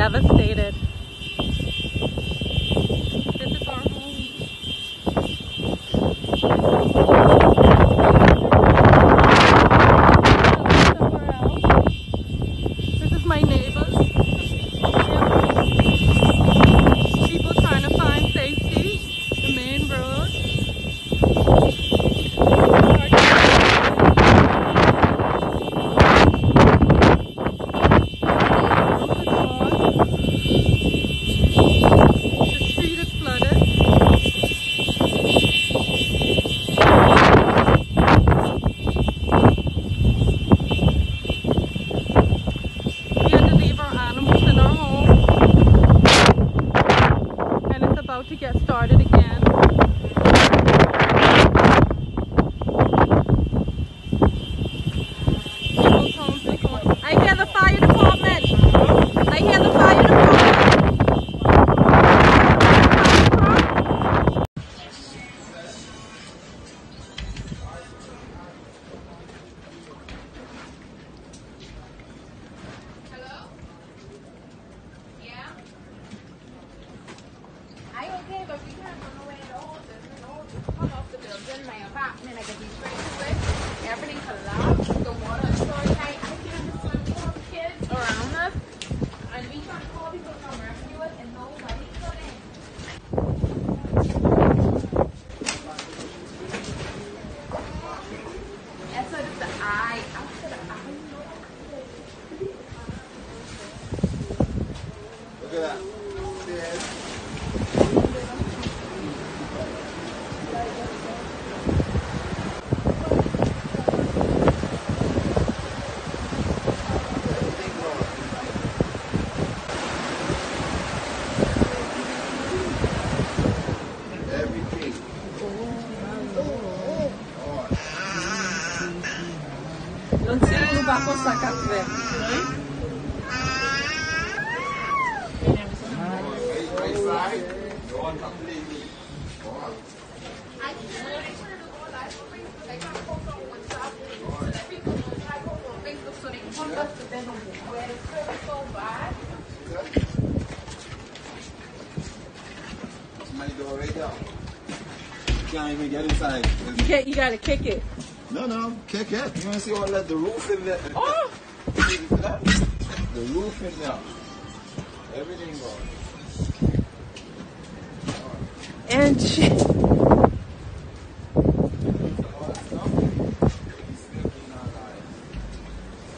devastated. This is our home. Somewhere else. This is my neighbors. People trying to find safety. The main road. To get started again. People's homes are going. I hear the fire department. I hear the fire department. Hello? Yeah? I okay, but we can't run away at all. There's no come off the building. My apartment, I can be straight to it. Everything collapsed. The water is so tight. I can't understand. We have kids around us. And we trying to call people to come rescue us and nobody's coming. That's what it's the eye. After the eye. Look at that. Stairs. Não sei se não vai passar café. Somebody go right down. You can't even get inside. You gotta kick it. No, kick it. You want to see all that? The roof in there. Oh! The roof in there. Everything gone.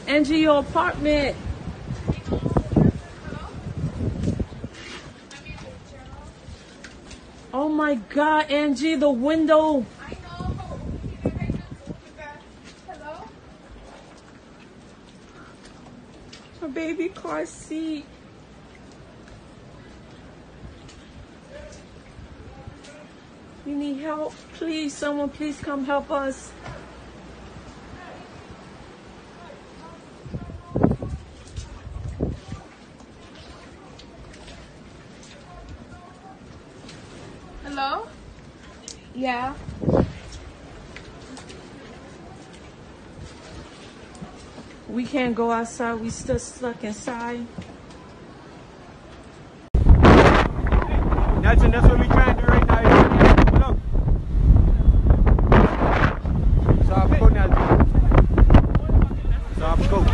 Angie, your apartment. Oh my God, Angie, the window. I know. Hello? Her baby car seat. We need help. Please, someone please come help us. Hello? Yeah. We can't go outside. We still stuck inside. That's what we trying to do right now. Look. Soft coat now. Soft coat.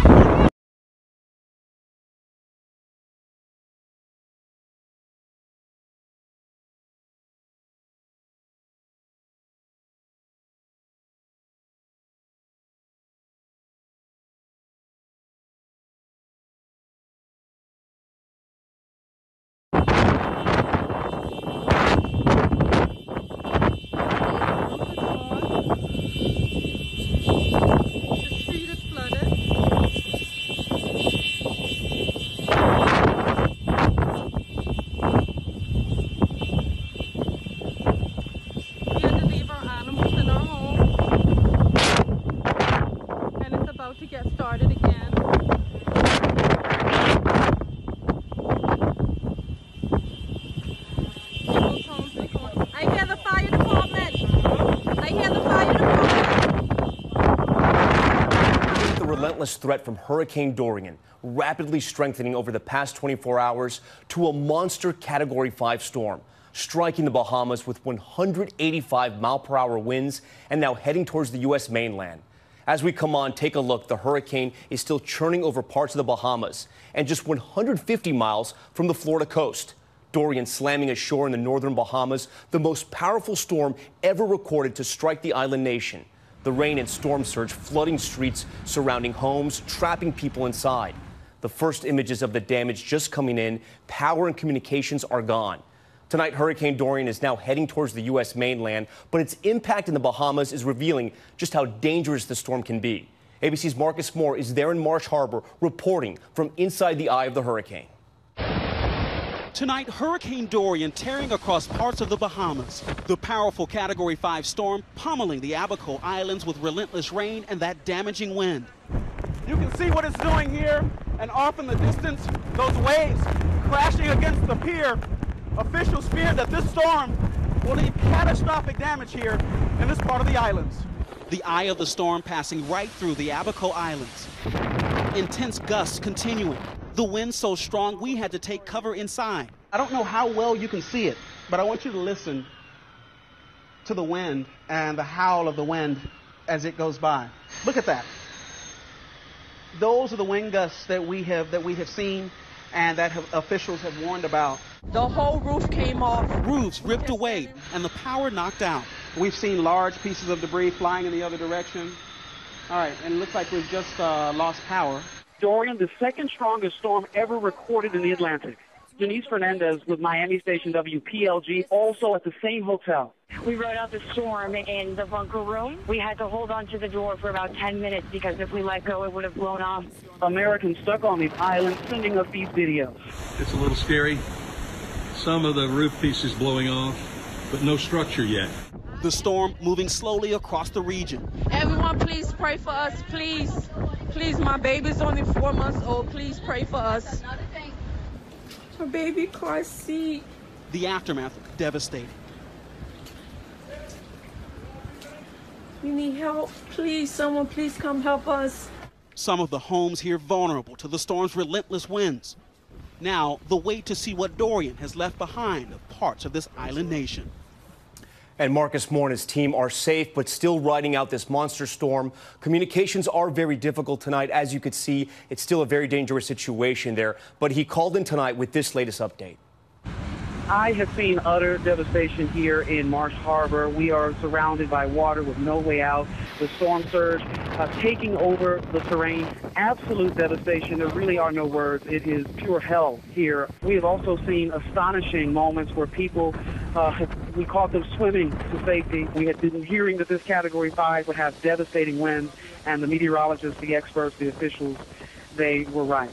threat from Hurricane Dorian, rapidly strengthening over the past 24 hours to a monster Category 5 storm, striking the Bahamas with 185-mile-per-hour winds and now heading towards the U.S. mainland. As we come on, take a look. The hurricane is still churning over parts of the Bahamas and just 150 miles from the Florida coast. Dorian slamming ashore in the northern Bahamas, the most powerful storm ever recorded to strike the island nation. The rain and storm surge flooding streets surrounding homes, trapping people inside. The first images of the damage just coming in. Power and communications are gone. Tonight, Hurricane Dorian is now heading towards the U.S. mainland, but its impact in the Bahamas is revealing just how dangerous the storm can be. ABC's Marcus Moore is there in Marsh Harbor reporting from inside the eye of the hurricane. Tonight, Hurricane Dorian tearing across parts of the Bahamas. The powerful Category 5 storm pummeling the Abaco Islands with relentless rain and that damaging wind. You can see what it's doing here, and off in the distance, those waves crashing against the pier. Officials fear that this storm will leave catastrophic damage here in this part of the islands. The eye of the storm passing right through the Abaco Islands. Intense gusts continuing. The wind so strong we had to take cover inside. I don't know how well you can see it, but I want you to listen to the wind and the howl of the wind as it goes by. Look at that. Those are the wind gusts that we have seen and that officials have warned about. The whole roof came off. Roofs ripped away and the power knocked out. We've seen large pieces of debris flying in the other direction. All right, and it looks like we've just lost power. Dorian, the second strongest storm ever recorded in the Atlantic. Denise Fernandez with Miami station WPLG, also at the same hotel. We rode out the storm in the bunker room. We had to hold on to the door for about 10 minutes because if we let go, it would have blown off. Americans stuck on these islands sending us these videos. It's a little scary. Some of the roof pieces blowing off, but no structure yet. The storm moving slowly across the region. Everyone, please pray for us, please. Please, my baby's only 4 months old. Please pray for us. Her baby car seat. The aftermath devastating. We need help. Please, someone please come help us. Some of the homes here vulnerable to the storm's relentless winds. Now, the wait to see what Dorian has left behind of parts of this island nation. And Marcus Moore and his team are safe, but still riding out this monster storm. Communications are very difficult tonight. As you could see, it's still a very dangerous situation there. But he called in tonight with this latest update. I have seen utter devastation here in Marsh Harbor. We are surrounded by water with no way out. The storm surge taking over the terrain. Absolute devastation. There really are no words. It is pure hell here. We have also seen astonishing moments where people, we caught them swimming to safety. We had been hearing that this Category 5 would have devastating winds, and the meteorologists, the experts, the officials, they were right.